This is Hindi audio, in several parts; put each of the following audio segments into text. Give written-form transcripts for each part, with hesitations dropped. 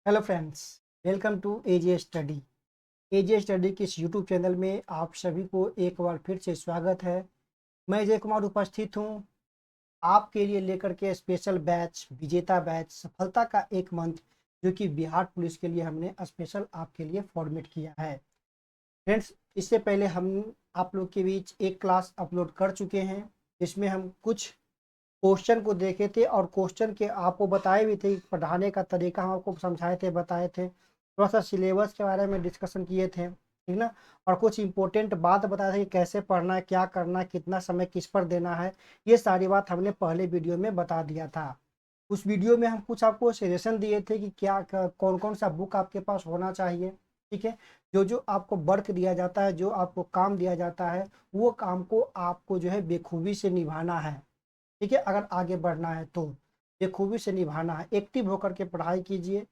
Hello friends, welcome to AJ study. AJ study के इस यूट्यूब चैनल में आप सभी को एक बार फिर से स्वागत है। मैं अजय कुमार उपस्थित हूँ आपके लिए लेकर के स्पेशल बैच, विजेता बैच, सफलता का एक मंत्र, जो कि बिहार पुलिस के लिए हमने स्पेशल आपके लिए फॉर्मेट किया है। फ्रेंड्स, इससे पहले हम आप लोग के बीच एक क्लास अपलोड कर चुके हैं जिसमें हम कुछ क्वेश्चन को देखे थे और क्वेश्चन के आपको बताए भी थे, पढ़ाने का तरीका हम आपको समझाए थे, बताए थे, थोड़ा सा सिलेबस के बारे में डिस्कशन किए थे, ठीक ना। और कुछ इंपॉर्टेंट बात बताया था कि कैसे पढ़ना है, क्या करना है, कितना समय किस पर देना है। ये सारी बात हमने पहले वीडियो में बता दिया था। उस वीडियो में हम कुछ आपको सजेशन दिए थे कि क्या कौन कौन सा बुक आपके पास होना चाहिए, ठीक है। जो जो आपको वर्क दिया जाता है, जो आपको काम दिया जाता है, वो काम को आपको जो है बेखूबी से निभाना है, ठीक है। अगर आगे बढ़ना है तो बेखूबी से निभाना है, एक्टिव होकर के पढ़ाई कीजिए।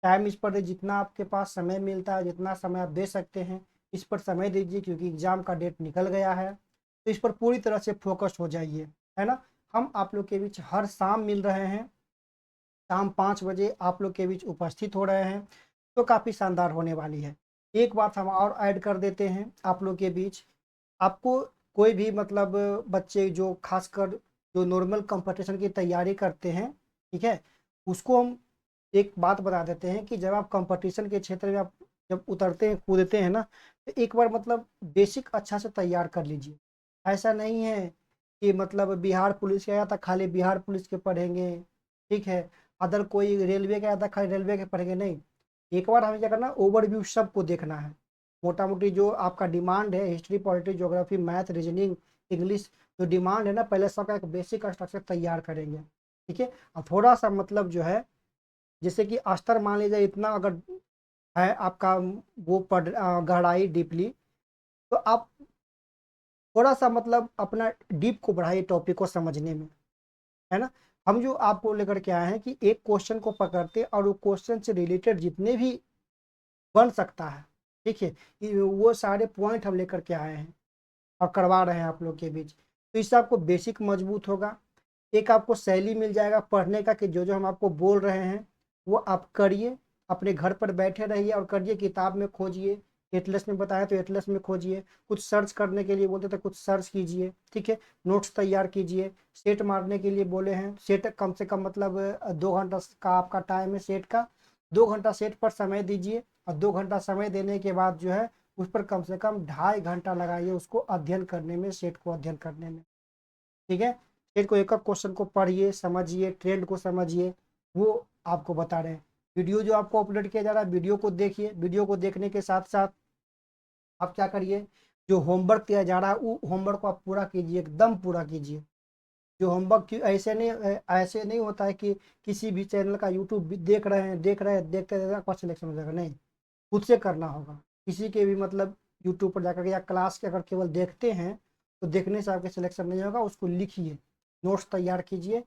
टाइम इस पर जितना आपके पास समय मिलता है, जितना समय आप दे सकते हैं, इस पर समय दीजिए, क्योंकि एग्जाम का डेट निकल गया है। तो इस पर पूरी तरह से फोकस हो जाइए, है ना। हम आप लोग के बीच हर शाम मिल रहे हैं, शाम 5 बजे आप लोग के बीच उपस्थित हो रहे हैं। तो काफ़ी शानदार होने वाली है। एक बात हम और ऐड कर देते हैं आप लोग के बीच। आपको कोई भी मतलब बच्चे जो खासकर जो नॉर्मल कंपटीशन की तैयारी करते हैं, ठीक है, उसको हम एक बात बता देते हैं कि जब आप कंपटीशन के क्षेत्र में आप जब उतरते हैं, कूदते हैं ना, तो एक बार मतलब बेसिक अच्छा से तैयार कर लीजिए। ऐसा नहीं है कि मतलब बिहार पुलिस का आया था खाली बिहार पुलिस के पढ़ेंगे, ठीक है, अदर कोई रेलवे का आया था खाली रेलवे के पढ़ेंगे, नहीं। एक बार हमें क्या करना, ओवरव्यू सबको देखना है। मोटा मोटी जो आपका डिमांड है, history, politics, geography, math, reasoning, English, जो डिमांड है ना, पहले सबका एक बेसिक स्ट्रक्चर तैयार करेंगे, ठीक है। और थोड़ा सा मतलब जो है, जैसे कि अस्तर मान लीजिए इतना अगर है आपका, वो गहराई डीपली, तो आप थोड़ा सा मतलब अपना डीप को बढ़ाइए टॉपिक को समझने में, है ना। हम जो आपको लेकर के आए हैं कि एक क्वेश्चन को पकड़ते और वो क्वेश्चन से रिलेटेड जितने भी बन सकता है, ठीक है, वो सारे पॉइंट हम लेकर के आए हैं और करवा रहे हैं आप लोग के बीच। तो इससे आपको बेसिक मजबूत होगा, एक आपको शैली मिल जाएगा पढ़ने का कि जो जो हम आपको बोल रहे हैं वो आप करिए। अपने घर पर बैठे रहिए और करिए, किताब में खोजिए, एटलस में बताया तो एटलस में खोजिए, कुछ सर्च करने के लिए बोलते तो कुछ सर्च कीजिए, ठीक है। नोट्स तैयार कीजिए। सेट मारने के लिए बोले हैं, सेट कम से कम मतलब 2 घंटा का आपका टाइम है सेट का। 2 घंटा सेट पर समय दीजिए और 2 घंटा समय देने के बाद जो है उस पर कम से कम 2.5 घंटा लगाइए उसको अध्ययन करने में, सेट को अध्ययन करने में, ठीक है। सेट को एक एक क्वेश्चन को पढ़िए, समझिए, ट्रेंड को समझिए, वो आपको बता रहे हैं। वीडियो जो आपको अपलोड किया जा रहा है, वीडियो को देखिए। वीडियो को देखने के साथ साथ आप क्या करिए, जो होमवर्क दिया जा रहा है वो होमवर्क को आप पूरा कीजिए, एकदम पूरा कीजिए। जो होमवर्क की ऐसे नहीं होता है कि किसी भी चैनल का यूट्यूब भी देख रहे हैं देखते देखते आपका सिलेक्शन हो जाएगा, नहीं। खुद से करना होगा। किसी के भी मतलब यूट्यूब पर जाकर के या क्लास के अगर केवल देखते हैं तो देखने से आपके सिलेक्शन नहीं होगा। उसको लिखिए, नोट्स तैयार कीजिए,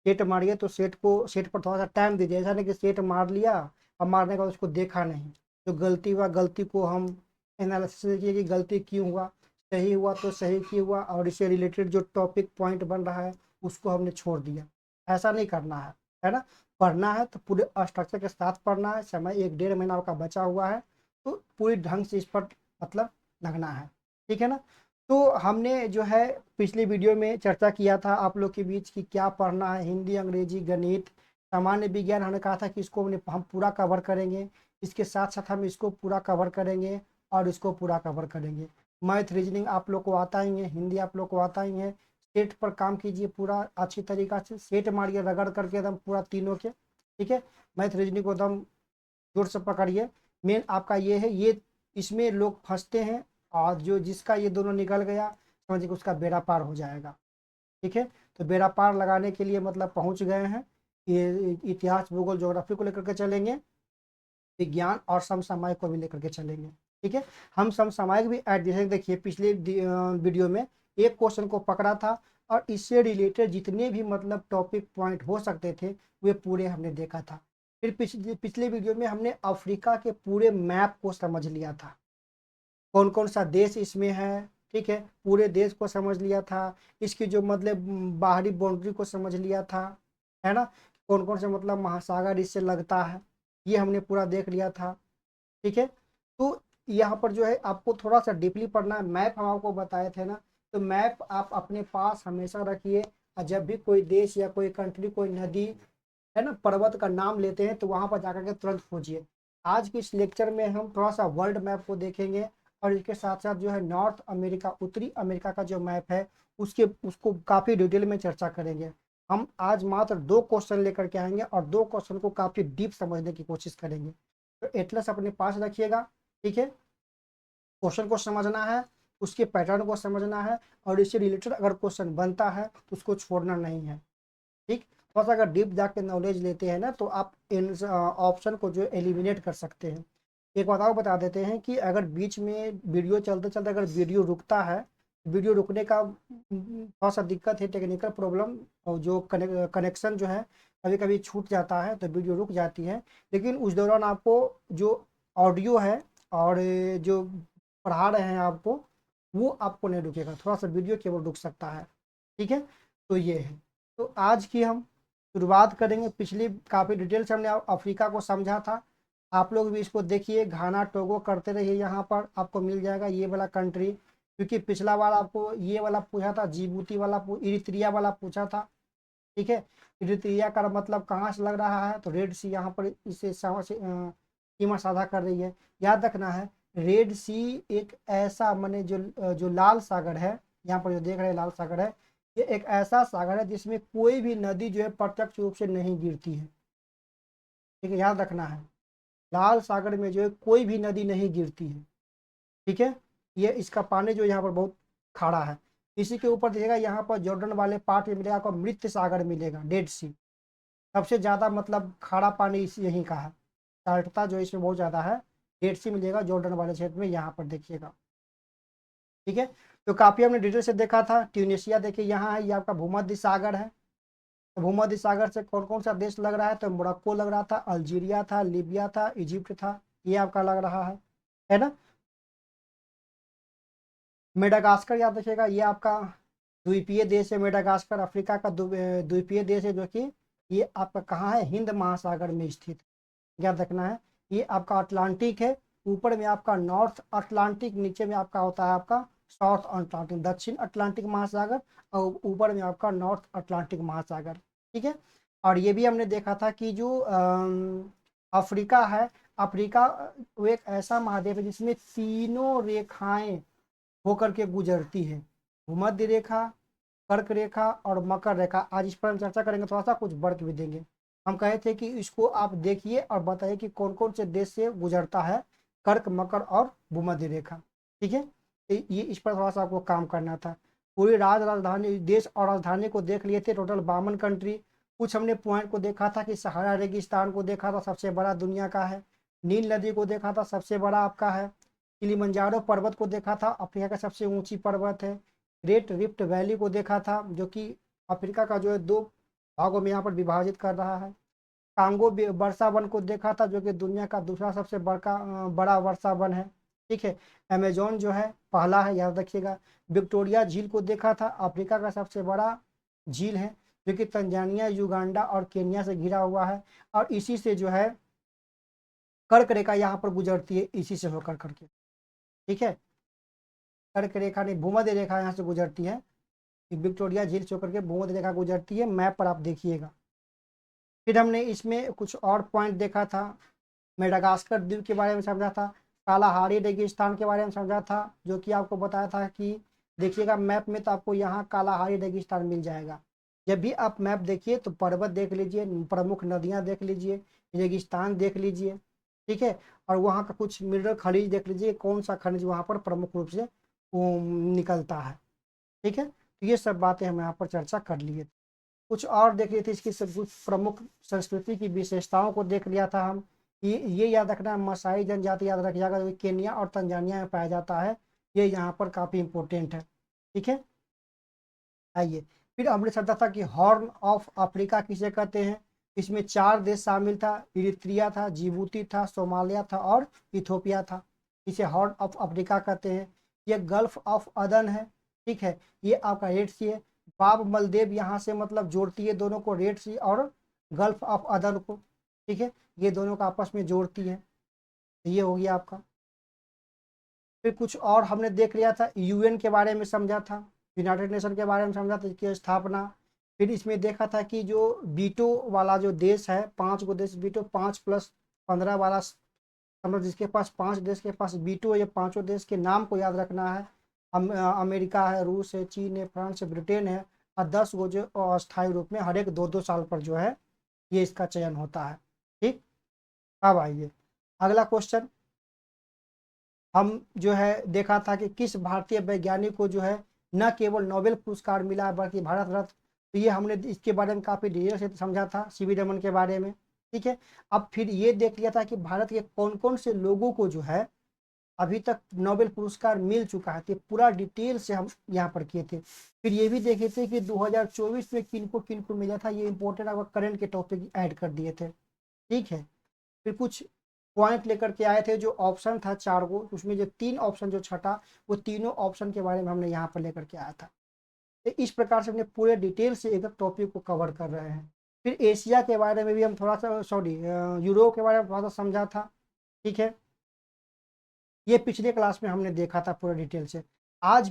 सेट मारिए। तो सेट को, सेट पर थोड़ा सा टाइम दीजिए, ऐसा नहीं कि सेट मार लिया और मारने के बाद उसको देखा नहीं। जो गलती हुआ, गलती को हम एनालिसिस कीजिए कि गलती क्यों हुआ, सही हुआ तो सही क्यों हुआ, और इससे रिलेटेड जो टॉपिक पॉइंट बन रहा है उसको हमने छोड़ दिया। ऐसा नहीं करना है ना। पढ़ना है तो पूरे स्ट्रक्चर के साथ पढ़ना है। समय 1 डेढ़ महीना का बचा हुआ है, तो पूरी ढंग से इस पर मतलब लगना है, ठीक है ना। तो हमने जो है पिछली वीडियो में चर्चा किया था आप लोग के बीच कि क्या पढ़ना है, हिंदी, अंग्रेजी, गणित, सामान्य विज्ञान। हमने कहा था कि इसको हम पूरा कवर करेंगे, इसके साथ साथ हम इसको पूरा कवर करेंगे और इसको पूरा कवर करेंगे। मैथ, रीजनिंग आप लोग को आता ही है, हिंदी आप लोग को आता ही है। सेट पर काम कीजिए पूरा अच्छी तरीका से, सेट मारिए रगड़ करके एकदम पूरा तीनों के, ठीक है। मैथ, रीजनिंग को एकदम जोर से पकड़िए। मेन आपका ये है, ये इसमें लोग फंसते हैं, और जो जिसका ये दोनों निकल गया समझिए कि उसका बेड़ा पार हो जाएगा, ठीक है। तो बेड़ा पार लगाने के लिए मतलब पहुंच गए हैं। ये इतिहास, भूगोल, ज्योग्राफी को लेकर के चलेंगे, विज्ञान और समसामयिक को भी लेकर के चलेंगे, ठीक है। हम समसामयिक भी ऐड, जैसे देखिए पिछले वीडियो में एक क्वेश्चन को पकड़ा था और इससे रिलेटेड जितने भी मतलब टॉपिक पॉइंट हो सकते थे वे पूरे हमने देखा था। फिर पिछले वीडियो में हमने अफ्रीका के पूरे मैप को समझ लिया था, कौन कौन सा देश इसमें है, ठीक है, पूरे देश को समझ लिया था। इसकी जो मतलब बाहरी बाउंड्री को समझ लिया था, है ना। कौन कौन से मतलब महासागर इससे लगता है, ये हमने पूरा देख लिया था। ठीक है, तो यहाँ पर जो है आपको थोड़ा सा डीपली पढ़ना है। मैप हम आपको बताए थे ना, तो मैप आप अपने पास हमेशा रखिए, और जब भी कोई देश या कोई कंट्री, कोई नदी है ना, पर्वत का नाम लेते हैं तो वहां पर जाकर के तुरंत खोजिए। आज के इस लेक्चर में हम थोड़ा सा वर्ल्ड मैप को देखेंगे, और इसके साथ साथ जो है नॉर्थ अमेरिका, उत्तरी अमेरिका का जो मैप है उसको काफ़ी डिटेल में चर्चा करेंगे। हम आज मात्र 2 क्वेश्चन लेकर के आएंगे, और 2 क्वेश्चन को काफ़ी डीप समझने की कोशिश करेंगे। तो एटलस अपने पास रखिएगा। ठीक है, क्वेश्चन को समझना है, उसके पैटर्न को समझना है, और इससे रिलेटेड अगर क्वेश्चन बनता है तो उसको छोड़ना नहीं है। ठीक, थोड़ा सा अगर डीप जाके नॉलेज लेते हैं ना, तो आप इन ऑप्शन को जो एलिमिनेट कर सकते हैं। एक बात और बता देते हैं कि अगर बीच में वीडियो चलते चलते अगर वीडियो रुकता है, वीडियो रुकने का थोड़ा सा दिक्कत है, टेक्निकल प्रॉब्लम, और जो कनेक्शन जो है कभी कभी छूट जाता है तो वीडियो रुक जाती है। लेकिन उस दौरान आपको जो ऑडियो है और जो पढ़ा रहे हैं आपको, वो आपको नहीं रुकेगा, थोड़ा सा वीडियो केवल रुक सकता है। ठीक है, तो ये है। तो आज की हम शुरुआत करेंगे। पिछली काफ़ी डिटेल से हमने अफ्रीका को समझा था, आप लोग भी इसको देखिए, घाना टोगो करते रहिए, यहाँ पर आपको मिल जाएगा ये वाला कंट्री। क्योंकि पिछला बार आपको ये वाला पूछा था, जिबूती वाला, इरित्रिया वाला पूछा था। ठीक है, इरित्रिया का मतलब कहाँ से लग रहा है, तो रेड सी यहाँ पर इसे सीमा साझा कर रही है। याद रखना है, रेड सी एक ऐसा माने जो लाल सागर है, यहाँ पर जो देख रहे हैं लाल सागर है, ये एक ऐसा सागर है जिसमें कोई भी नदी जो है प्रत्यक्ष रूप से नहीं गिरती है। ठीक है, याद रखना है, लाल सागर में जो है कोई भी नदी नहीं गिरती है। ठीक है, ये इसका पानी जो यहाँ पर बहुत खारा है। इसी के ऊपर देखिएगा, यहाँ पर जॉर्डन वाले पार्ट में मिलेगा आपको मृत सागर मिलेगा, डेड सी। सबसे ज्यादा मतलब खारा पानी इसी यहीं का है, साल्टता जो इसमें बहुत ज्यादा है। डेड सी मिलेगा जॉर्डन वाले क्षेत्र में, यहाँ पर देखिएगा। ठीक है, तो काफी हमने डिटेल से देखा था। ट्यूनिशिया देखिए यहाँ है, ये आपका भूमध्य सागर है। तो भूमध्य सागर से कौन कौन सा देश लग रहा है, तो मोरक्को लग रहा था, अल्जीरिया था, लीबिया था, इजिप्ट था, ये आपका लग रहा है ना। मेडागास्कर याद रखिएगा, ये आपका द्वीपीय देश है। मेडागास्कर अफ्रीका का द्वीपीय देश है, जो कि ये आपका कहाँ है, हिंद महासागर में स्थित। याद रखना है, ये आपका अटलांटिक है। ऊपर में आपका नॉर्थ अटलांटिक, नीचे में आपका होता है आपका साउथ अटलांटिक, दक्षिण अटलांटिक महासागर, और ऊपर में आपका नॉर्थ अटलांटिक महासागर। ठीक है, और ये भी हमने देखा था कि जो अफ्रीका है, अफ्रीका वो एक ऐसा महाद्वीप है जिसमें तीनों रेखाएं होकर के गुजरती है, भूमध्य रेखा, कर्क रेखा और मकर रेखा। आज इस पर हम चर्चा करेंगे, थोड़ा सा कुछ वर्क भी देंगे। हम कहे थे कि इसको आप देखिए और बताइए कि कौन कौन से देश से गुजरता है कर्क, मकर और भूमध्य रेखा। ठीक है, तो ये इस पर थोड़ा सा आपको काम करना था। पूरी राजधानी देश और राजधानी को देख लिए थे, टोटल 52 कंट्री। कुछ हमने पॉइंट को देखा था कि सहारा रेगिस्तान को देखा था, सबसे बड़ा दुनिया का है। नील नदी को देखा था, सबसे बड़ा आपका है। किलिमंजारो पर्वत को देखा था, अफ्रीका का सबसे ऊंची पर्वत है। ग्रेट रिफ्ट वैली को देखा था, जो कि अफ्रीका का जो है 2 भागों में यहाँ पर विभाजित कर रहा है। कांगो वर्षा वन को देखा था, जो कि दुनिया का दूसरा सबसे बड़ा वर्षा वन है। ठीक है, अमेजोन जो है पहला है, याद रखिएगा। विक्टोरिया झील को देखा था, अफ्रीका का सबसे बड़ा झील है, जो कि तंजानिया, युगांडा और केन्या से घिरा हुआ है। और इसी से जो है कर्क रेखा यहाँ पर गुजरती है, इसी से होकर करके। ठीक है, कर्क रेखा नहीं, भूमध्य रेखा यहाँ से गुजरती है, विक्टोरिया झील से होकर के भूमध्य रेखा गुजरती है। मैप पर आप देखिएगा। फिर हमने इसमें कुछ और पॉइंट देखा था, मेडागास्कर द्वीप के बारे में समझा था, कालाहारी रेगिस्तान के बारे में समझा था, जो कि आपको बताया था कि देखिएगा मैप में, तो आपको यहाँ कालाहारी रेगिस्तान मिल जाएगा। जब भी आप मैप देखिए तो पर्वत देख लीजिए, प्रमुख नदियाँ देख लीजिए, रेगिस्तान देख लीजिए। ठीक है, और वहाँ का कुछ मिनरल खनिज देख लीजिए, कौन सा खनिज वहाँ पर प्रमुख रूप से निकलता है। ठीक है, तो ये सब बातें हम यहाँ पर चर्चा कर लिए। कुछ और देख लिए थे, इसकी सब कुछ प्रमुख संस्कृति की विशेषताओं को देख लिया था हम। ये याद रखना है, मसाई जनजाति याद रखिएगा, जो केन्या और तंजानिया में पाया जाता है। ये यहाँ पर काफ़ी इंपॉर्टेंट है। ठीक है, आइए फिर हमने समझा था कि हॉर्न ऑफ अफ्रीका किसे कहते हैं। इसमें 4 देश शामिल था, इरित्रिया था, जिबूती था, सोमालिया था और इथोपिया था। इसे हॉर्न ऑफ अफ्रीका कहते हैं। ये गल्फ ऑफ अदन है। ठीक है, ये आपका रेड सी है। बाब मलदेव यहाँ से मतलब जोड़ती है दोनों को, रेड सी और गल्फ ऑफ अदन को। ठीक है, ये दोनों का आपस में जोड़ती है। ये हो गया आपका। फिर कुछ और हमने देख लिया था, यूएन के बारे में समझा था, यूनाइटेड नेशन के बारे में समझा था, इसकी स्थापना। फिर इसमें देखा था कि जो बीटो वाला जो देश है, 5 गो देश बीटो, 5+15 वाला, मतलब जिसके पास 5 देश के पास बीटो, ये पांचों देश के नाम को याद रखना है। अमेरिका है, रूस है, चीन है, फ्रांस है, ब्रिटेन है, और 10 गो जो अस्थायी रूप में हर एक 2-2 साल पर जो है ये इसका चयन होता है। ठीक, अब आइए अगला क्वेश्चन। हम जो है देखा था कि किस भारतीय वैज्ञानिक को जो है न केवल नोबेल पुरस्कार मिला बल्कि भारत रत्न। तो ये हमने इसके बारे में काफी डिटेल से समझा था, सीवी रमन के बारे में। ठीक है, अब फिर ये देख लिया था कि भारत के कौन कौन से लोगों को जो है अभी तक नोबेल पुरस्कार मिल चुका है, तो पूरा डिटेल से हम यहाँ पर किए थे। फिर ये भी देखे थे कि 2024 में किनको मिला था, ये इंपॉर्टेंट आपका करंट के टॉपिक ऐड कर दिए थे। ठीक है, फिर कुछ पॉइंट लेकर के आए थे, जो ऑप्शन था 4 गो, उसमें जो 3 ऑप्शन जो छटा, वो तीनों ऑप्शन के बारे में हमने यहाँ पर लेकर के आया था। तो इस प्रकार से हमने पूरे डिटेल से एक टॉपिक को कवर कर रहे हैं। फिर एशिया के बारे में भी हम थोड़ा सा, सॉरी, यूरोप के बारे में थोड़ा सा समझा था। ठीक है, ये पिछले क्लास में हमने देखा था पूरे डिटेल से। आज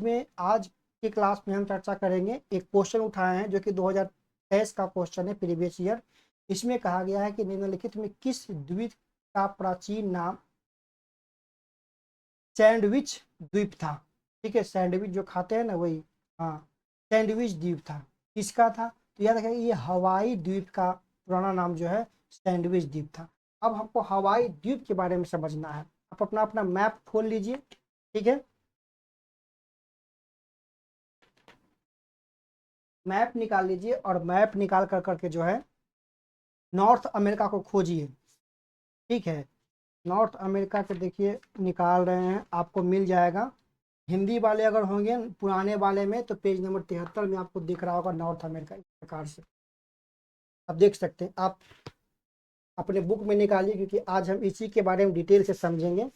के क्लास में हम चर्चा करेंगे, एक क्वेश्चन उठाए हैं जो कि 2023 का क्वेश्चन है, प्रीवियस ईयर। इसमें कहा गया है कि निम्नलिखित में किस द्वीप का प्राचीन नाम सैंडविच द्वीप था। ठीक है, सैंडविच जो खाते हैं ना, वही, हाँ, सैंडविच द्वीप था। किसका था? तो याद रखिए, ये हवाई द्वीप का पुराना नाम जो है सैंडविच द्वीप था। अब हमको हवाई द्वीप के बारे में समझना है। आप अपना अपना मैप खोल लीजिए। ठीक है, मैप निकाल लीजिए, और मैप निकाल कर करके जो है नॉर्थ अमेरिका को खोजिए। ठीक है, नॉर्थ अमेरिका के देखिए निकाल रहे हैं, आपको मिल जाएगा। हिंदी वाले अगर होंगे पुराने वाले में, तो पेज नंबर 73 में आपको दिख रहा होगा नॉर्थ अमेरिका, इस प्रकार से आप देख सकते हैं। आप अपने बुक में निकालिए, क्योंकि आज हम इसी के बारे में डिटेल से समझेंगे।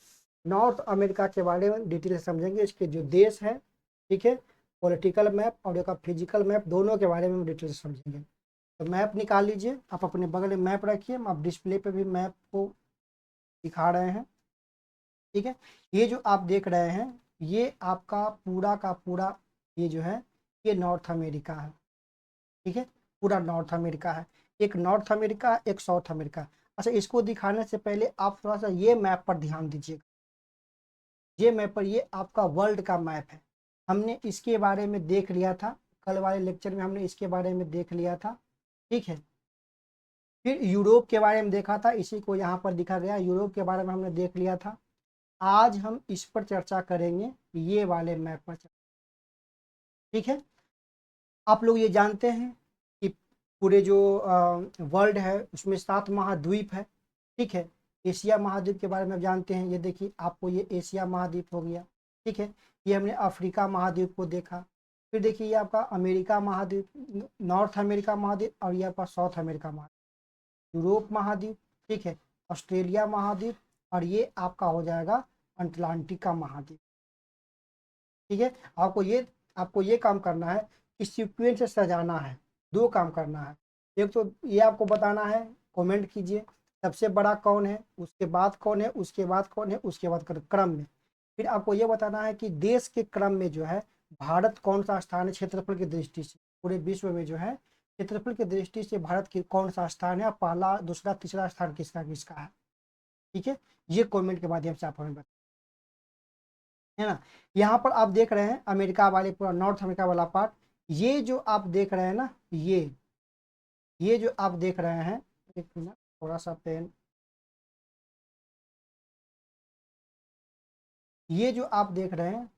नॉर्थ अमेरिका के बारे में डिटेल से समझेंगे, इसके जो देश है, ठीक है, पॉलिटिकल मैप और एक फिजिकल मैप, दोनों के बारे में हम डिटेल से समझेंगे। तो मैप निकाल लीजिए, आप अपने बगल में मैप रखिए, आप डिस्प्ले पे भी मैप को दिखा रहे हैं। ठीक है, ये जो आप देख रहे हैं, ये आपका पूरा का पूरा, ये जो है, ये नॉर्थ अमेरिका है। ठीक है, पूरा नॉर्थ अमेरिका है। एक नॉर्थ अमेरिका, एक साउथ अमेरिका। अच्छा, इसको दिखाने से पहले आप थोड़ा सा ये मैप पर ध्यान दीजिएगा। ये मैप पर, ये आपका वर्ल्ड का मैप है। हमने इसके बारे में देख लिया था, कल वाले लेक्चर में हमने इसके बारे में देख लिया था। ठीक है, फिर यूरोप के बारे में देखा था, इसी को यहाँ पर दिखा गया, यूरोप के बारे में हमने देख लिया था। आज हम इस पर चर्चा करेंगे, ये वाले मैप पर। ठीक है, आप लोग ये जानते हैं कि पूरे जो वर्ल्ड है उसमें 7 महाद्वीप है। ठीक है, एशिया महाद्वीप के बारे में आप जानते हैं, ये देखिए आपको, ये एशिया महाद्वीप हो गया। ठीक है, ये हमने अफ्रीका महाद्वीप को देखा। फिर देखिए ये आपका अमेरिका महाद्वीप, नॉर्थ अमेरिका महाद्वीप, और ये आपका साउथ अमेरिका महाद्वीप, यूरोप महाद्वीप। ठीक है, ऑस्ट्रेलिया महाद्वीप, और ये आपका हो जाएगा अटलांटिका महाद्वीप। ठीक है, आपको ये काम करना है, इस सीक्वेंस से सजाना है। 2 काम करना है, एक तो ये आपको बताना है, कमेंट कीजिए सबसे बड़ा कौन है, उसके बाद कौन है, उसके बाद कौन है, उसके बाद क्रम में। फिर आपको ये बताना है कि देश के क्रम में जो है भारत कौन सा स्थान है क्षेत्रफल की दृष्टि से, पूरे विश्व में जो है क्षेत्रफल की दृष्टि से भारत की कौन सा स्थान है, पहला, दूसरा, तीसरा स्थान किसका किसका है। ठीक है, ये कमेंट के माध्यम से आप हमें बताएं, है ना। यहाँ पर आप देख रहे हैं अमेरिका वाले, पूरा नॉर्थ अमेरिका वाला पार्ट। ये जो आप देख रहे हैं ना, ये जो आप देख रहे हैं, एक मिनट, थोड़ा सा पेन, ये जो आप देख रहे हैं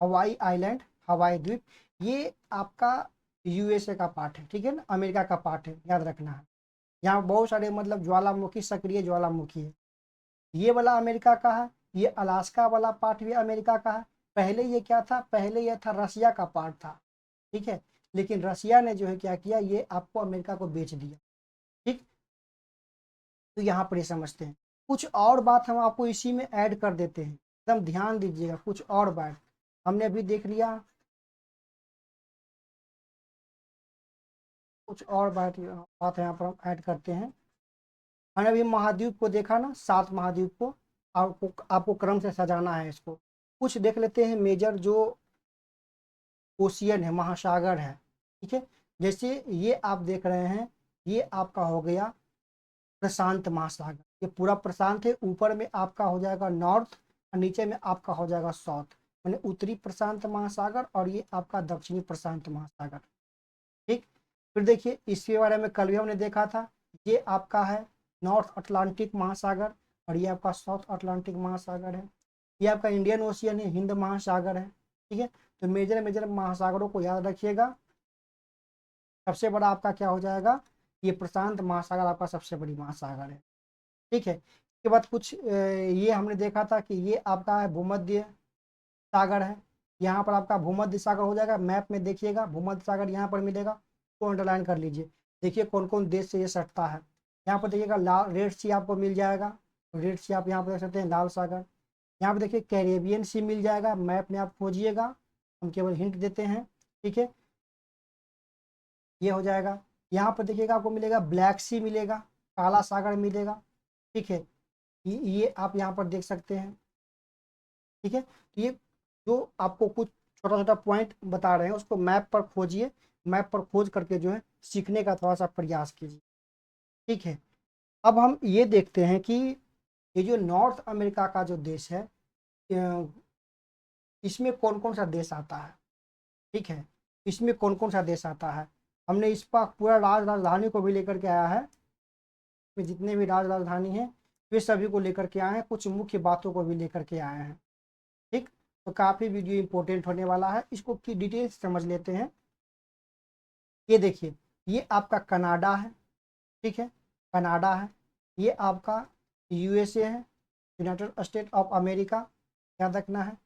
हवाई आइलैंड, हवाई द्वीप, ये आपका यूएसए का पार्ट है। ठीक है ना, अमेरिका का पार्ट है, याद रखना है। यहाँ बहुत सारे मतलब ज्वालामुखी, सक्रिय ज्वालामुखी है। ये वाला अमेरिका का है, ये अलास्का वाला पार्ट भी अमेरिका का है। पहले ये क्या था? पहले ये था रसिया का पार्ट था। ठीक है, लेकिन रसिया ने जो है क्या किया, ये आपको अमेरिका को बेच दिया। ठीक, तो यहाँ पर ये समझते हैं। कुछ और बात हम आपको इसी में ऐड कर देते हैं, एकदम ध्यान दीजिएगा। कुछ और बात हमने अभी देख लिया, कुछ और बात यहाँ पर हम ऐड करते हैं। हमने अभी महाद्वीप को देखा ना, 7 महाद्वीप को, आपको क्रम से सजाना है इसको। कुछ देख लेते हैं मेजर जो ओशियन है, महासागर है, ठीक है। जैसे ये आप देख रहे हैं, ये आपका हो गया प्रशांत महासागर, ये पूरा प्रशांत है। ऊपर में आपका हो जाएगा नॉर्थ और नीचे में आपका हो जाएगा साउथ, मैंने उत्तरी प्रशांत महासागर और ये आपका दक्षिणी प्रशांत महासागर, ठीक। फिर देखिए इसके बारे में कल भी हमने देखा था, ये आपका है नॉर्थ अटलांटिक महासागर और ये आपका साउथ अटलांटिक महासागर है। ये आपका इंडियन ओशियन है, हिंद महासागर है, ठीक है। तो मेजर मेजर महासागरों को याद रखिएगा। सबसे बड़ा आपका क्या हो जाएगा, ये प्रशांत महासागर आपका सबसे बड़ी महासागर है, ठीक है। इसके बाद कुछ ये हमने देखा था कि ये आपका है भूमध्य सागर है। यहाँ पर आपका भूमध्य सागर हो जाएगा, मैप में देखिएगा भूमध्य सागर यहाँ पर मिलेगा, तो अंडरलाइन कर लीजिए। देखिए कौन कौन देश से ये सटता है। यहाँ पर देखिएगा लाल रेड सी आपको मिल जाएगा, रेड सी आप यहाँ पर देख सकते हैं, लाल सागर। यहाँ पर देखिए कैरेबियन सी मिल जाएगा, मैप में आप खोजिएगा, हम केवल हिंट देते हैं, ठीक है। ये हो जाएगा। यहाँ पर देखिएगा आपको मिलेगा ब्लैक सी मिलेगा, काला सागर मिलेगा, ठीक है। ये आप यहाँ पर देख सकते हैं, ठीक है। तो ये जो आपको कुछ छोटा छोटा पॉइंट बता रहे हैं उसको मैप पर खोजिए, मैप पर खोज करके जो है सीखने का थोड़ा सा प्रयास कीजिए, ठीक है। अब हम ये देखते हैं कि ये जो नॉर्थ अमेरिका का जो देश है, इसमें कौन कौन सा देश आता है, ठीक है। इसमें कौन कौन सा देश आता है, हमने इस पर पूरा राजधानी को भी लेकर के आया है, जितने भी राजधानी हैं वे सभी को लेकर के आए हैं, कुछ मुख्य बातों को भी लेकर के आए हैं, ठीक। तो काफ़ी वीडियो इंपॉर्टेंट होने वाला है, इसको की डिटेल समझ लेते हैं। ये देखिए ये आपका कनाडा है, ठीक है, कनाडा है। ये आपका यूएसए है, यूनाइटेड स्टेट ऑफ अमेरिका, याद रखना है।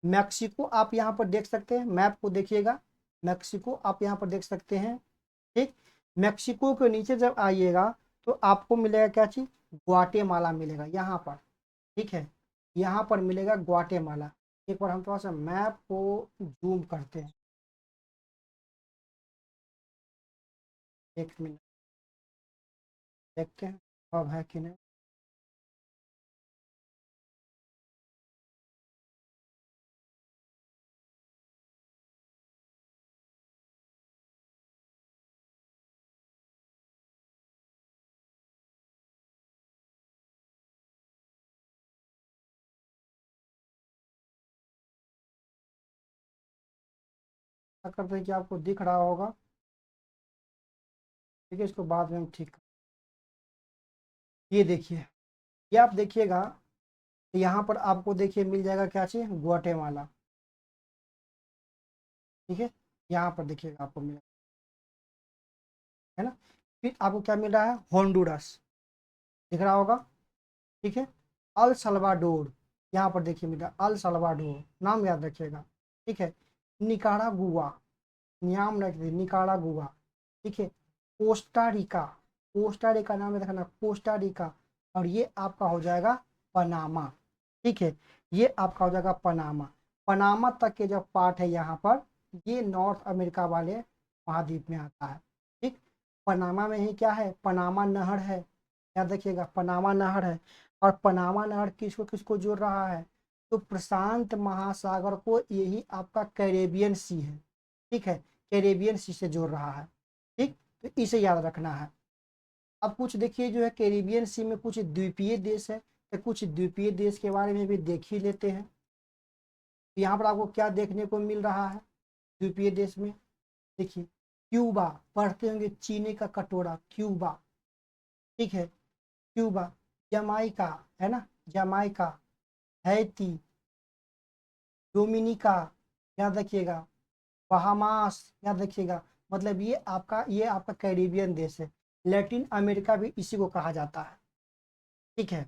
मैक्सिको आप यहाँ पर देख सकते हैं, मैप को देखिएगा, मैक्सिको आप यहाँ पर देख सकते हैं, ठीक। मैक्सिको के नीचे जब आइएगा तो आपको मिलेगा क्या चीज़, ग्वाटेमाला मिलेगा यहाँ पर, ठीक है। यहाँ पर मिलेगा ग्वाटेमाला। एक बार हम थोड़ा सा मैप को जूम करते हैं, एक मिनट देखते हैं अब है कि नहीं। क्या करते हैं कि आपको दिख रहा होगा, ठीक है, इसको बाद में हम ठीक ये देखिए, ये आप देखिएगा, यहाँ पर आपको देखिए मिल जाएगा क्या चीज़, ग्वाटेमाला, ठीक है। यहाँ पर देखिएगा आपको मिलेगा, है ना। फिर आपको क्या मिल रहा है, होंडुरस दिख रहा होगा, ठीक है। अल सल्वाडोर, यहाँ पर देखिए मिल रहा है अल सल्वाडोर, नाम याद रखिएगा, ठीक है। निकारागुआ, नाम रख दीजिए निकारागुआ, ठीक है। कोस्टा रिका, कोस्टा रिका नाम रखना, कोस्टा रिका। और ये आपका हो जाएगा पनामा, ठीक है। ये आपका हो जाएगा पनामा। पनामा तक के जो पार्ट है यहाँ पर, ये नॉर्थ अमेरिका वाले महाद्वीप में आता है, ठीक। पनामा में ही क्या है, पनामा नहर है, याद रखिएगा पनामा नहर है। और पनामा नहर किसको किसको जोड़ रहा है, तो प्रशांत महासागर को यही आपका कैरेबियन सी है, ठीक है, कैरेबियन सी से जोड़ रहा है, ठीक। तो इसे याद रखना है। अब कुछ देखिए जो है कैरेबियन सी में कुछ द्वीपीय देश है, तो कुछ द्वीपीय देश के बारे में भी देख ही लेते हैं। यहाँ पर आपको क्या देखने को मिल रहा है द्वीपीय देश में, देखिए क्यूबा, पढ़ते होंगे चीनी का कटोरा, क्यूबा, ठीक है, क्यूबा। जमाइका है ना, जमाइका, हैती, डोमिनिका, याद रखिएगा, बहामास, याद रखिएगा। मतलब ये आपका कैरिबियन देश है। लैटिन अमेरिका भी इसी को कहा जाता है, ठीक है।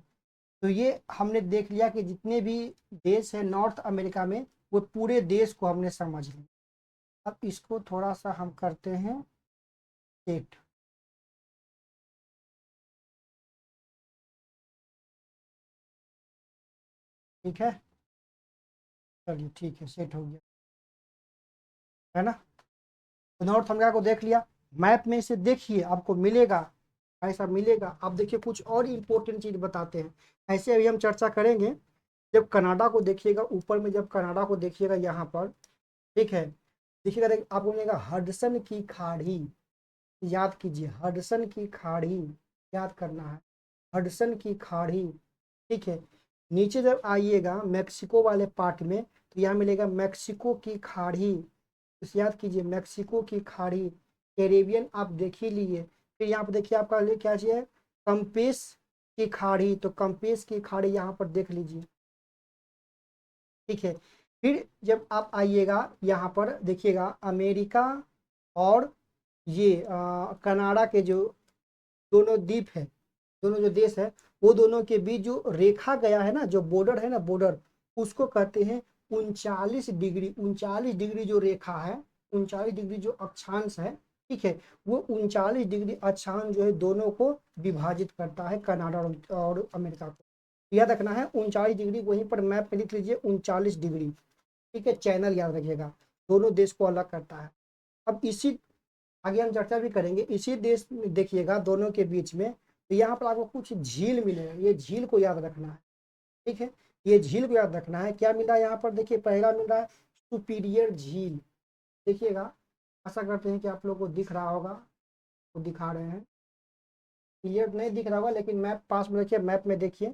तो ये हमने देख लिया कि जितने भी देश है नॉर्थ अमेरिका में, वो पूरे देश को हमने समझ लिया। अब इसको थोड़ा सा हम करते हैं सेट, ठीक है, चलिए ठीक है, सेट हो गया, है ना। तो नॉर्थ अमेरिका को देख लिया, मैप में इसे देखिए आपको मिलेगा ऐसा मिलेगा। अब देखिए कुछ और इम्पोर्टेंट चीज़ बताते हैं, ऐसे अभी हम चर्चा करेंगे। जब कनाडा को देखिएगा ऊपर में, जब कनाडा को देखिएगा यहाँ पर, ठीक है, देखिएगा आपको मिलेगा हडसन की खाड़ी, याद कीजिए हडसन की खाड़ी, याद करना है हडसन की खाड़ी, ठीक है। नीचे जब आइएगा मैक्सिको वाले पार्ट में, तो यहाँ मिलेगा मैक्सिको की खाड़ी, इसे याद कीजिए मैक्सिको की खाड़ी। कैरेबियन आप देख ही लिए। फिर यहाँ पर देखिए आपका क्या चाहिए, कंपेस की खाड़ी, तो कंपेस की खाड़ी यहाँ पर देख लीजिए, ठीक है। फिर जब आप आइएगा यहाँ पर देखिएगा अमेरिका और ये कनाडा के जो दोनों द्वीप है, दोनों जो देश है, वो दोनों के बीच जो रेखा गया है ना, जो बॉर्डर है ना, बॉर्डर, उसको कहते हैं 39 डिग्री। 39 डिग्री जो रेखा है, 39 डिग्री जो अक्षांश है, ठीक है, वो 39 डिग्री अक्षांश जो है दोनों को विभाजित करता है, कनाडा और अमेरिका को। याद रखना है 39 डिग्री, वहीं पर मैप पे लिख लीजिए 39 डिग्री, ठीक है। चैनल याद रखिएगा, दोनों देश को अलग करता है। अब इसी आगे हम चर्चा भी करेंगे, इसी देश में देखिएगा दोनों के बीच में, तो यहाँ पर आपको कुछ झील मिलेगा, ये झील को याद रखना है, ठीक है। ये झील को याद रखना है। क्या मिल रहा है यहाँ पर, देखिए पहला मिल रहा है सुपीरियर झील, देखिएगा, आशा करते हैं कि आप लोगों को दिख रहा होगा, तो दिखा रहे हैं, क्लियर नहीं दिख रहा होगा लेकिन मैप पास में रखिए, मैप में देखिए,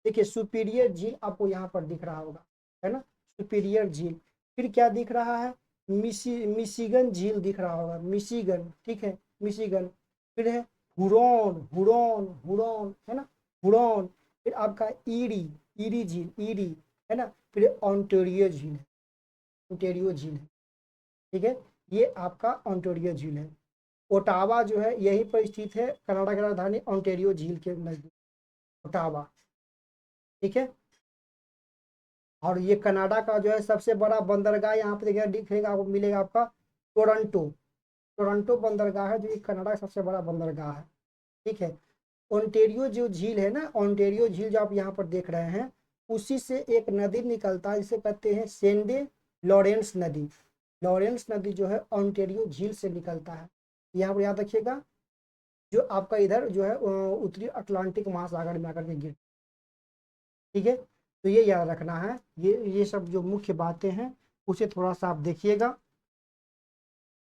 देखिए सुपीरियर झील आपको यहाँ पर दिख रहा होगा, है ना, सुपीरियर झील। फिर क्या दिख रहा है, मिशिगन झील दिख रहा होगा, मिशिगन, ठीक है, मिशिगन। फिर है हुरॉन, हुरॉन, हुरॉन, है ना, हुरॉन। फिर आपका ईरी, ईरी झील, ईरी, है ना। फिर ऑन्टेरियो झील है, ऑन्टेरियो झील है, ठीक है, ये आपका ऑन्टेरियो झील है। ओटावा जो है यहीं पर स्थित है, कनाडा की राजधानी ऑन्टेरियो झील के नजदीक, ओटावा, ठीक है। और ये कनाडा का जो है सबसे बड़ा बंदरगाह यहाँ पे देखिएगा, दिखेगा आपको, मिलेगा आपका टोरंटो, टोरंटो बंदरगाह है जो कि कनाडा का सबसे बड़ा बंदरगाह है, ठीक है। ओंटेरियो जो झील है ना, ओंटेरियो झील जो आप यहाँ पर देख रहे हैं, उसी से एक नदी निकलता है जिसे कहते हैं सेंडे लॉरेंस नदी। लॉरेंस नदी जो है ओंटेरियो झील से निकलता है, यहाँ पर याद रखिएगा, जो आपका इधर जो है उत्तरी अटलांटिक महासागर में आकर के गिर, ठीक है। तो ये याद रखना है, ये सब जो मुख्य बातें हैं उसे थोड़ा सा आप देखिएगा।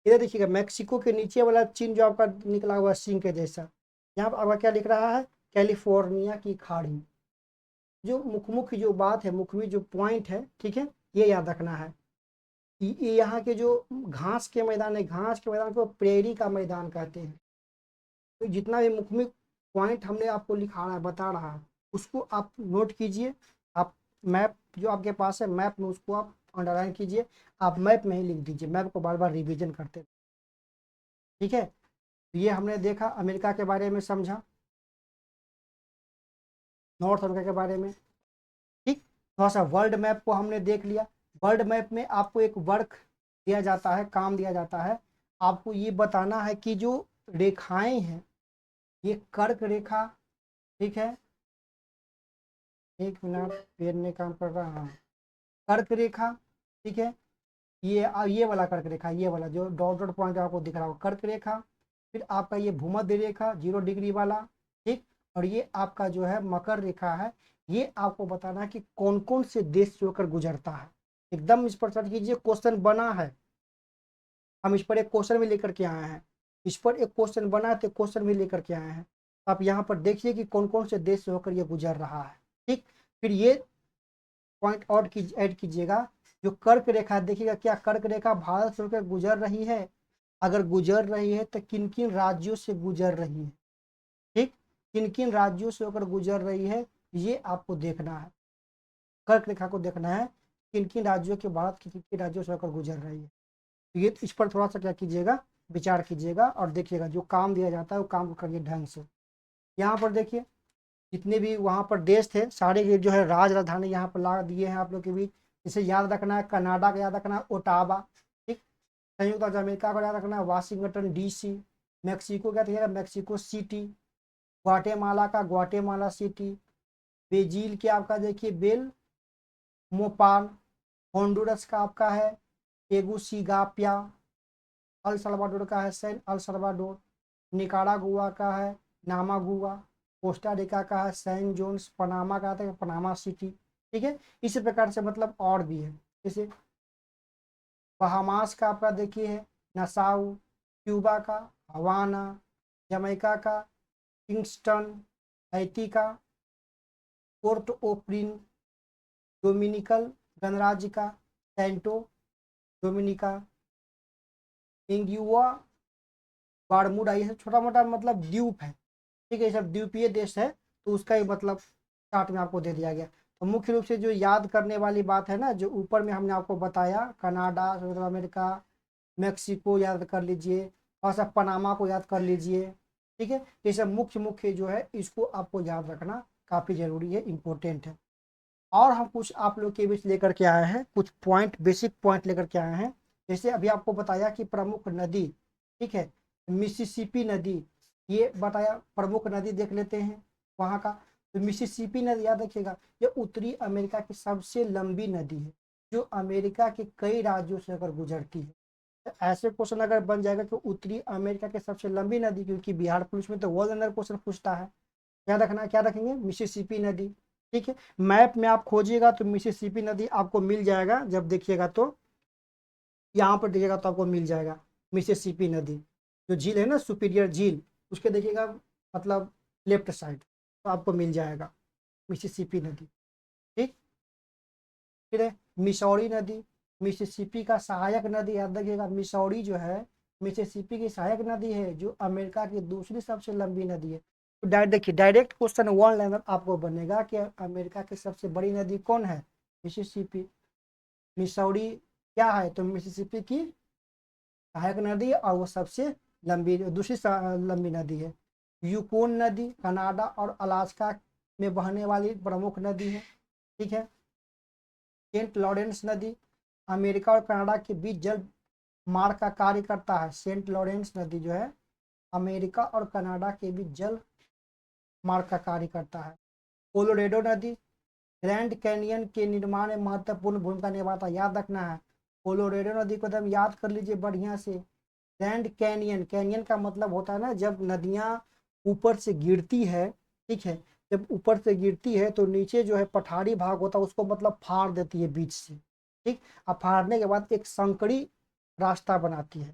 इधर देखिएगा मैक्सिको के नीचे वाला चिन्ह जो आपका निकला हुआ सिंह के जैसा, यहाँ पर आपका क्या लिख रहा है, कैलिफोर्निया की खाड़ी। जो मुख्य जो बात है, मुख्य जो पॉइंट है, ठीक है, ये याद रखना है। ये यहाँ के जो घास के मैदान है, घास के मैदान को प्रेरी का मैदान कहते हैं। तो जितना भी मुख्य पॉइंट हमने आपको लिखा रहा है, बता रहा है, उसको आप नोट कीजिए। आप मैप जो आपके पास है, मैप में उसको आप अंडरलाइन कीजिए, आप मैप में ही लिख दीजिए, मैप को बार बार रिवीजन करते रहिए, ठीक है। तो ये हमने देखा, अमेरिका के बारे में समझा, नॉर्थ अमेरिका के बारे में, ठीक। थोड़ा सा वर्ल्ड मैप को हमने देख लिया। वर्ल्ड मैप में आपको एक वर्क दिया जाता है, काम दिया जाता है, आपको ये बताना है कि जो रेखाएं हैं, ये कर्क रेखा, ठीक है, एक मिनट पेन में काम कर रहा, हाँ, कर्क रेखा, ठीक है, ये वाला कर्क रेखा, ये वाला जो डॉट डॉट पॉइंट आपको दिख रहा होगा, कर्क रेखा। फिर आपका ये भूमध्य रेखा 0 डिग्री वाला, ठीक। और ये आपका जो है मकर रेखा है। ये आपको बताना है कि कौन कौन से देश से होकर गुजरता है, एकदम इस पर सर्च कीजिए, क्वेश्चन बना है, हम इस पर एक क्वेश्चन भी लेकर के आए हैं, इस पर एक क्वेश्चन बना है तो क्वेश्चन भी लेकर के आए हैं। आप यहाँ पर देखिए कि कौन कौन से देश से होकर ये गुजर रहा है, ठीक। फिर ये पॉइंट और ऐड कीजिएगा, जो कर्क रेखा देखिएगा, क्या कर्क रेखा भारत से होकर गुजर रही है, अगर गुजर रही है तो किन किन राज्यों से गुजर रही है, ठीक, किन किन राज्यों से होकर गुजर रही है, ये आपको देखना है, कर्क रेखा को देखना है, किन किन राज्यों के, भारत के किन किन राज्यों से होकर गुजर रही है। तो ये इस पर थोड़ा सा क्या कीजिएगा, विचार कीजिएगा और देखिएगा, जो काम दिया जाता है वो काम को करिए ढंग से। यहाँ पर देखिए जितने भी वहाँ पर देश थे, सारे के जो है राजधानी यहाँ पर ला दिए हैं आप लोग के बीच। इसे याद रखना है, कनाडा का याद रखना है ओटावा, ठीक। संयुक्त राज्य अमेरिका का याद रखना है वाशिंगटन DC। मैक्सिको का तो मैक्सिको सिटी। ग्वाटेमाला का ग्वाटेमाला सिटी। ब्राजील के आपका देखिए बेल मोपाल। होंडुरस का आपका है एगुसिगाप्या। अल सल्वाडोर का है सैन अल सल्वाडोर। निकारागुआ का है नामागुआ, कोस्टा रिका का है सैन जोन्स, पनामा का आता है पनामा सिटी। ठीक है, इसी प्रकार से मतलब और भी है, जैसे बहामास का आपका देखिए है नसाउ, क्यूबा का हवाना, जमैका का किंगस्टन, हैती का पोर्ट ओ प्रिन, डोमिनिकल गणराज्य का सैंटो डोमिनिका, एंगुआ बारमूडा, ये सब छोटा मोटा मतलब द्वीप है। ठीक है, ये सब द्वीपीय देश है, तो उसका ही मतलब चार्ट में आपको दे दिया गया। तो मुख्य रूप से जो याद करने वाली बात है ना, जो ऊपर में हमने आपको बताया, कनाडा, साउथ अमेरिका, मेक्सिको याद कर लीजिए, और सब पनामा को याद कर लीजिए। ठीक है, ये सब मुख्य मुख्य जो है इसको आपको याद रखना काफ़ी जरूरी है, इम्पोर्टेंट है। और हम कुछ आप लोग के बीच लेकर के आए हैं, कुछ पॉइंट, बेसिक पॉइंट लेकर के आए हैं। जैसे अभी आपको बताया कि प्रमुख नदी, ठीक है, मिसिसिपी नदी, ये बताया प्रमुख नदी, देख लेते हैं वहाँ का। तो मिसिसिपी नदी याद रखिएगा, ये उत्तरी अमेरिका की सबसे लंबी नदी है, जो अमेरिका के कई राज्यों से अगर गुजरती है। तो ऐसे क्वेश्चन अगर बन जाएगा कि उत्तरी अमेरिका की सबसे लंबी नदी, क्योंकि बिहार पुलिस में तो वो अंदर क्वेश्चन पूछता है, याद रखना क्या रखेंगे, मिसिसिपी नदी। ठीक है, मैप में आप खोजिएगा तो मिसिसिपी नदी आपको मिल जाएगा, जब देखिएगा तो यहाँ पर देखिएगा तो आपको मिल जाएगा मिसिसिपी नदी, जो झील है ना सुपीरियर झील, उसके देखिएगा मतलब लेफ्ट साइड, तो आपको मिल जाएगा मिसिसिपी नदी। ठीक, फिर है मिसौरी नदी, मिसिसिपी का सहायक नदी, याद रखिएगा मिसौरी जो है मिसिसिपी की सहायक नदी है, जो अमेरिका की दूसरी सबसे लंबी नदी है। तो देखिए डायरेक्ट क्वेश्चन वन लाइनर आपको बनेगा कि अमेरिका की सबसे बड़ी नदी कौन है, मिसिसिपी। मिसौरी क्या है, तो मिसिसिपी की सहायक नदी है, और वो सबसे लंबी दूसरी लंबी नदी है। यूकोन नदी कनाडा और अलास्का में बहने वाली प्रमुख नदी है। ठीक है, सेंट लॉरेंस नदी अमेरिका और कनाडा के बीच जल मार्ग का कार्य करता है। सेंट लॉरेंस नदी जो है अमेरिका और कनाडा के बीच जल मार्ग का कार्य करता है। कोलोरेडो नदी ग्रैंड कैनियन के निर्माण में महत्वपूर्ण भूमिका निभाता है, याद रखना है। कोलोरेडो नदी को एकदम याद कर लीजिए बढ़िया से। ग्रैंड कैनियन, कैनियन का मतलब होता है ना जब नदियाँ ऊपर से गिरती है, ठीक है, जब ऊपर से गिरती है तो नीचे जो है पठारी भाग होता है उसको मतलब फाड़ देती है बीच से। ठीक, अब फाड़ने के बाद एक संकरी रास्ता बनाती है,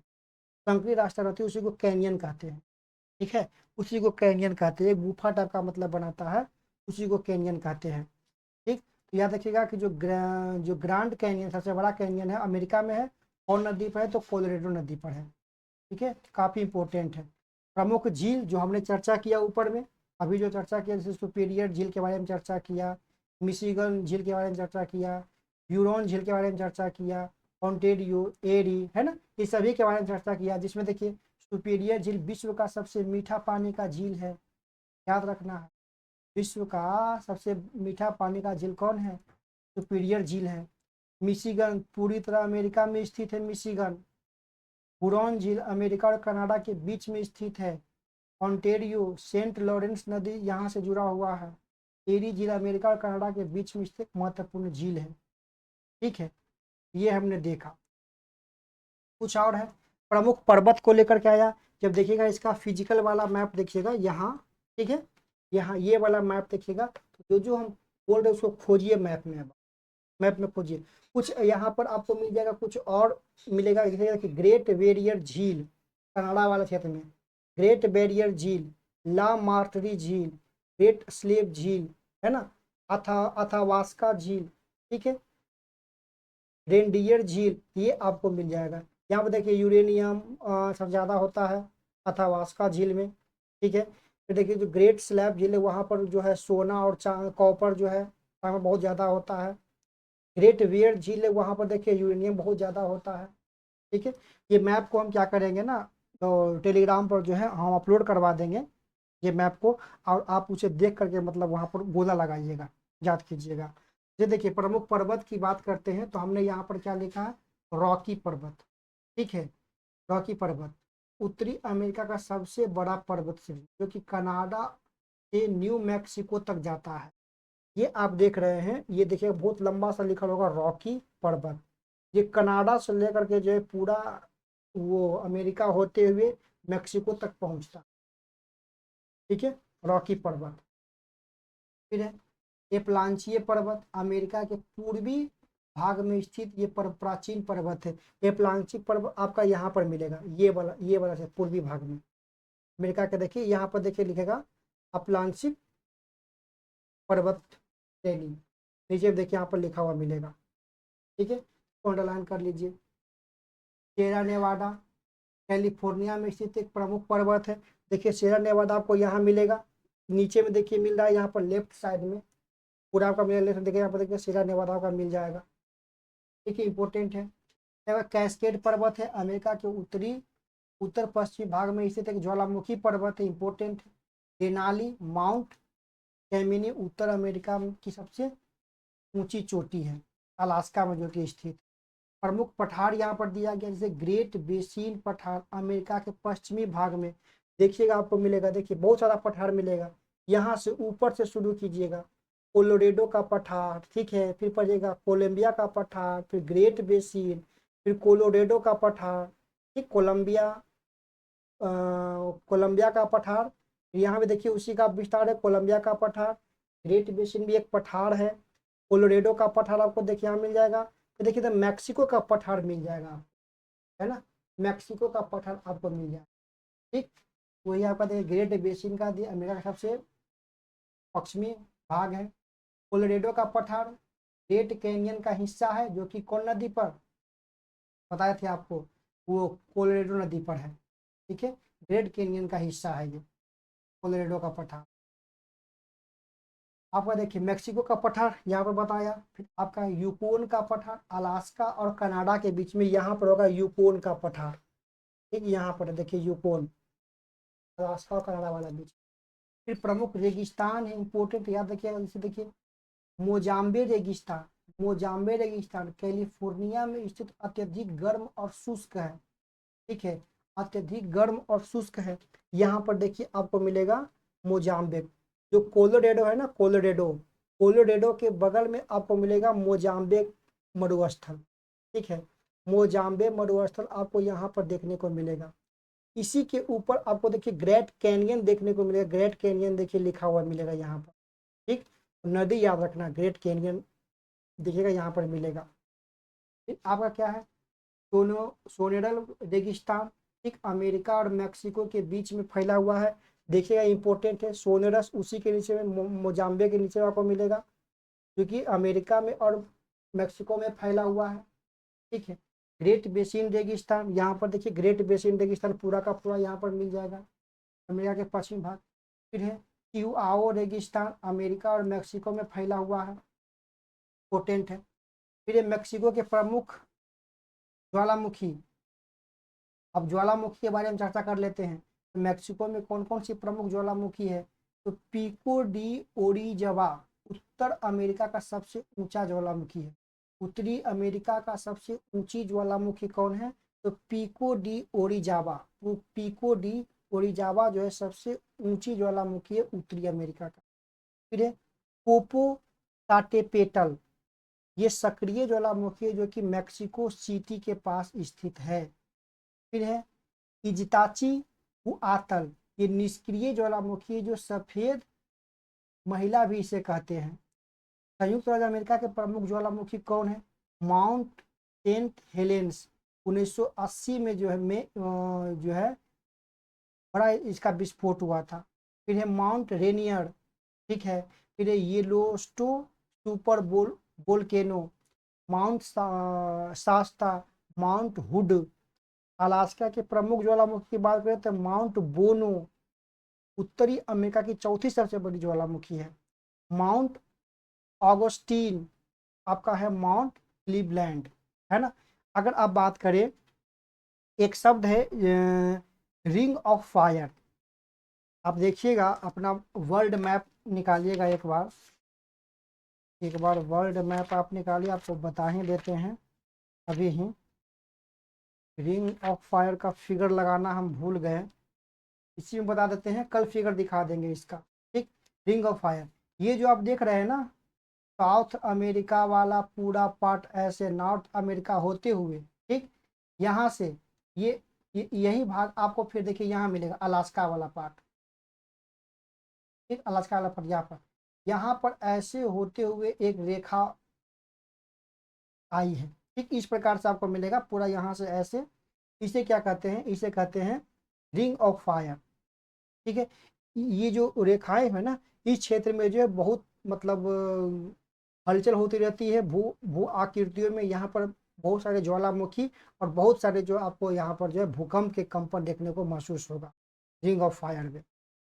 संकरी रास्ता रहती है, उसी को कैनियन कहते हैं। ठीक है, उसी को कैनियन कहते हैं, एक गुफा टाइप का मतलब बनाता है, उसी को कैनियन कहते हैं। ठीक, तो याद रखिएगा कि जो ग्रांड कैनियन सबसे बड़ा कैनियन है अमेरिका में है, और नदी पर है तो कोलोरेडो नदी पर है। ठीक है, काफ़ी इंपॉर्टेंट है। प्रमुख झील जो हमने चर्चा किया ऊपर में, अभी जो चर्चा किया, जैसे सुपीरियर झील के बारे में चर्चा किया, मिशिगन झील के बारे में चर्चा किया, ह्यूरॉन झील के बारे में चर्चा किया, ओंटेरियो, एरी, है ना, ये सभी के बारे में चर्चा किया। जिसमें देखिए सुपीरियर झील विश्व का सबसे मीठा पानी का झील है, याद रखना है। विश्व का सबसे मीठा पानी का झील कौन है, सुपीरियर झील है। मिशिगन पूरी तरह अमेरिका में स्थित है, मिशिगन। हुरॉन झील अमेरिका और कनाडा के बीच में स्थित है। ओंटेरियो सेंट लॉरेंस नदी यहाँ से जुड़ा हुआ है। एरी झील अमेरिका और कनाडा के बीच में स्थित महत्वपूर्ण झील है। ठीक है, ये हमने देखा। कुछ और है, प्रमुख पर्वत को लेकर के आया। जब देखिएगा इसका फिजिकल वाला मैप देखिएगा यहाँ, ठीक है, यहाँ ये वाला मैप देखिएगा, तो जो जो हम बोल रहे हैं उसको खोजिए मैप में, अब मैप में खोजिए। कुछ यहाँ पर आपको मिल जाएगा, कुछ और मिलेगा, देखिएगा कि ग्रेट बैरियर झील कनाडा वाले क्षेत्र में, ग्रेट बैरियर झील, ला मार्टरी झील, ग्रेट स्लेव झील, है ना, अथावास्का झील, ठीक है, रेनडियर झील, ये आपको मिल जाएगा। यहाँ पर देखिए यूरेनियम सब ज़्यादा होता है अथावास्का झील में। ठीक है, फिर देखिए जो ग्रेट स्लैब झील है वहाँ पर जो है सोना और कॉपर जो है वहाँ पर बहुत ज़्यादा होता है। ग्रेट बियर झील है वहाँ पर देखिए यूरेनियम बहुत ज़्यादा होता है। ठीक है, ये मैप को हम क्या करेंगे ना, तो टेलीग्राम पर जो है हम अपलोड करवा देंगे ये मैप को, और आप उसे देख करके मतलब वहाँ पर गोला लगाइएगा, याद कीजिएगा। ये देखिए प्रमुख पर्वत की बात करते हैं तो हमने यहाँ पर क्या लिखा है, रॉकी पर्वत। ठीक है, रॉकी पर्वत उत्तरी अमेरिका का सबसे बड़ा पर्वत श्रेणी, जो कि कनाडा से न्यू मैक्सिको तक जाता है। ये आप देख रहे हैं, ये देखिए बहुत लंबा सा लिखा होगा रॉकी पर्वत। ये कनाडा से लेकर के जो है पूरा वो अमेरिका होते हुए मैक्सिको तक पहुंचता। ठीक है, रॉकी पर्वत। फिर है एपलांचीय पर्वत, अमेरिका के पूर्वी भाग में स्थित ये प्राचीन पर्वत है। एपलांची पर्वत आपका यहाँ पर मिलेगा, ये वाला से पूर्वी भाग में अमेरिका के। देखिए यहाँ पर देखिए लिखेगा अपलांचिक पर्वत श्रेणी, नीचे देखिए यहाँ पर लिखा हुआ मिलेगा। ठीक है, तो अंडरलाइन कर लीजिए। सिएरा नेवाडा कैलिफोर्निया में स्थित एक प्रमुख पर्वत है। देखिए सिएरा नेवाडा आपको यहाँ मिलेगा, नीचे में देखिए मिल रहा है यहाँ पर लेफ्ट साइड में पूरा आपका मिलेगा। लेफ्ट देखिए यहाँ पर देखिए सिएरा नेवाडा आपका मिल जाएगा। ठीक है, इंपॉर्टेंट है। कैस्केड पर्वत है, अमेरिका के उत्तर पश्चिमी भाग में स्थित एक ज्वालामुखी पर्वत है, इंपॉर्टेंट है। डेनाली माउंट कैमिनी उत्तर अमेरिका की सबसे ऊंची चोटी है, अलास्का में जो कि स्थित। प्रमुख पठार यहाँ पर दिया गया, जैसे ग्रेट बेसिन पठार अमेरिका के पश्चिमी भाग में देखिएगा आपको मिलेगा। देखिए बहुत सारा पठार मिलेगा, यहाँ से ऊपर से शुरू कीजिएगा। कोलोरेडो का पठार, ठीक है, फिर पड़ेगा कोलंबिया का पठार, फिर ग्रेट बेसिन, फिर कोलोरेडो का पठार, ठीक, कोलंबिया का पठार। यहाँ पे देखिए उसी का विस्तार है, कोलंबिया का पठार। ग्रेट बेसिन भी एक पठार है। कोलोरेडो का पठार आपको देखिए यहाँ मिल जाएगा। तो देखिए तो मैक्सिको का पठार मिल जाएगा आपको, है ना, मैक्सिको का पठार आपको मिल जाएगा। ठीक, वही आपका देखिए ग्रेट बेसिन का दिया, अमेरिका का सबसे पश्चिमी भाग है। कोलोरेडो का पठार ग्रेट कैनियन का हिस्सा है, जो कि कौन नदी पर बताए थे आपको, वो कोलोरेडो नदी पर है। ठीक है, ग्रेट कैनियन का हिस्सा है ये कोलोरेडो का पठार। आपका देखिए मैक्सिको का पठार यहाँ पर बताया। फिर आपका यूकोन का पठार अलास्का और कनाडा के बीच में यहाँ पर होगा यूकोन का पठार। ठीक, यहाँ पर देखिए यूकोन, अलास्का और कनाडा वाला बीच। फिर प्रमुख रेगिस्तान है, इंपोर्टेंट याद रखिएगा। जैसे देखिए मोजाम्बे रेगिस्तान, मोजाम्बे रेगिस्तान कैलिफोर्निया में स्थित अत्यधिक गर्म और शुष्क है। ठीक है, अत्यधिक गर्म और शुष्क है। यहाँ पर देखिए आपको मिलेगा मोजाम्बिक, जो कोलोरेडो है ना, कोलोरेडो, कोलोरेडो के बगल में आपको मिलेगा मोजाम्बिक मरुस्थल। ठीक है, मोजाम्बे मरुस्थल आपको यहाँ पर देखने को मिलेगा। इसी के ऊपर आपको देखिए ग्रेट कैनियन देखने को मिलेगा। ग्रेट कैनियन देखिए लिखा हुआ मिलेगा यहाँ पर। ठीक, नदी याद रखना, ग्रेट कैनियन देखिएगा यहाँ पर मिलेगा। फिर आपका क्या है, सोनेरल रेगिस्तान, ठीक, अमेरिका और मैक्सिको के बीच में फैला हुआ है। देखिएगा इंपॉर्टेंट है, सोनेरस उसी के नीचे में मोजाम्बे के नीचे आपको मिलेगा, क्योंकि अमेरिका में और मैक्सिको में फैला हुआ है। ठीक है, ग्रेट बेसिन रेगिस्तान, यहाँ पर देखिए ग्रेट बेसिन रेगिस्तान पूरा का पूरा यहाँ पर मिल जाएगा, अमेरिका के पश्चिमी भाग। फिर है चिहुआओ रेगिस्तान, अमेरिका और मैक्सिको में फैला हुआ है, इंपॉर्टेंट है। फिर ये मैक्सिको के प्रमुख ज्वालामुखी, अब ज्वालामुखी के बारे में चर्चा कर लेते हैं। तो मैक्सिको में कौन कौन सी प्रमुख ज्वालामुखी है, तो पिको डी ओरिजवा उत्तर अमेरिका का सबसे ऊंचा ज्वालामुखी है। उत्तरी अमेरिका का सबसे ऊंची ज्वालामुखी कौन है, तो पिको डी ओरिजावा। वो पिको डी ओरिजावा जो है सबसे ऊंची ज्वालामुखी है उत्तरी अमेरिका का। फिर है पोपो ताटेपेटल, ये सक्रिय ज्वालामुखी है जो कि मैक्सिको सिटी के पास स्थित है। फिर है इजताची हुआतल, ये निष्क्रिय ज्वालामुखी है जो सफेद महिला भी इसे कहते हैं। संयुक्त राज्य अमेरिका के प्रमुख ज्वालामुखी कौन है, माउंट सेंट हेलेंस 1980 में जो है जो है बड़ा इसका विस्फोट हुआ था। फिर है माउंट रेनियर, ठीक है। फिर है Yellowstone super volcano, Mount Shasta, Mount Hood. Alaska के प्रमुख ज्वालामुखी की बात करें तो माउंट बोनो उत्तरी अमेरिका की चौथी सबसे बड़ी ज्वालामुखी है। माउंट ऑगस्टीन आपका है माउंट क्लीवलैंड, है ना। अगर आप बात करें, एक शब्द है रिंग ऑफ फायर, आप देखिएगा अपना वर्ल्ड मैप निकालिएगा एक बार वर्ल्ड मैप आप निकालिए, आपको बता ही देते हैं अभी ही। रिंग ऑफ फायर का फिगर लगाना हम भूल गए, इसी में बता देते हैं, कल फिगर दिखा देंगे इसका। ठीक, रिंग ऑफ फायर, ये जो आप देख रहे हैं ना, साउथ अमेरिका वाला पूरा पार्ट ऐसे नॉर्थ अमेरिका होते हुए, ठीक, यहाँ से यही भाग आपको फिर देखिए यहाँ मिलेगा अलास्का वाला पार्ट। ठीक, अलास्का वाला पट यहाँ पर ऐसे होते हुए एक रेखा आई है। ठीक, इस प्रकार से आपको मिलेगा पूरा यहाँ से ऐसे। इसे क्या कहते हैं, इसे कहते हैं रिंग ऑफ फायर। ठीक है, ये जो रेखाएं है ना, इस क्षेत्र में जो है बहुत मतलब हलचल होती रहती है भू भू आकृतियों में। यहाँ पर बहुत सारे ज्वालामुखी और बहुत सारे जो आपको यहाँ पर जो है भूकंप के कंपन देखने को महसूस होगा रिंग ऑफ फायर में।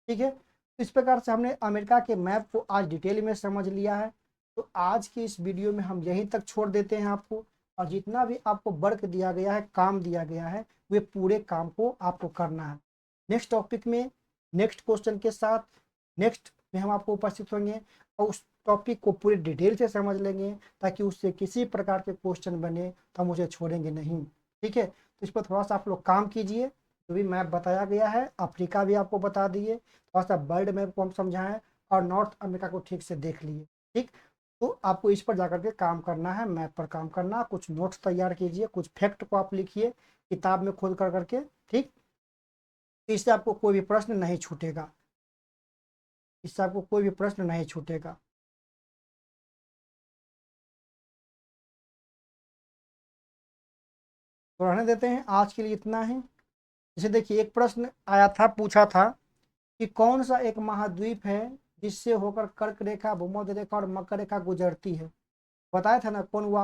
ठीक है, इस प्रकार से हमने अमेरिका के मैप को आज डिटेल में समझ लिया है। तो आज की इस वीडियो में हम यहीं तक छोड़ देते हैं आपको, और जितना भी आपको वर्क दिया गया है, काम दिया गया है, वे पूरे काम को आपको करना है। नेक्स्ट टॉपिक में नेक्स्ट क्वेश्चन के साथ नेक्स्ट में हम आपको उपस्थित होंगे और उस टॉपिक को पूरे डिटेल से समझ लेंगे, ताकि उससे किसी प्रकार के क्वेश्चन बने तो हम उसे छोड़ेंगे नहीं। ठीक है, तो इस पर थोड़ा सा आप लोग काम कीजिए। जो भी मैप बताया गया है, अफ्रीका भी आपको बता दिए, थोड़ा सा वर्ल्ड मैप को हम समझाएं और नॉर्थ अमेरिका को ठीक से देख लिए। ठीक, तो आपको इस पर जाकर के काम करना है, मैप पर काम करना, कुछ नोट्स तैयार कीजिए, कुछ फैक्ट को आप लिखिए किताब में खोद कर करके। ठीक, इससे आपको कोई भी प्रश्न नहीं छूटेगा, इससे आपको कोई भी प्रश्न नहीं छूटेगा। तो रहने देते हैं, आज के लिए इतना ही। जैसे देखिए, एक प्रश्न आया था, पूछा था कि कौन सा एक महाद्वीप है जिससे होकर कर्क रेखा, भूमध्य रेखा और मकर रेखा गुजरती है। बताया था ना कौन वो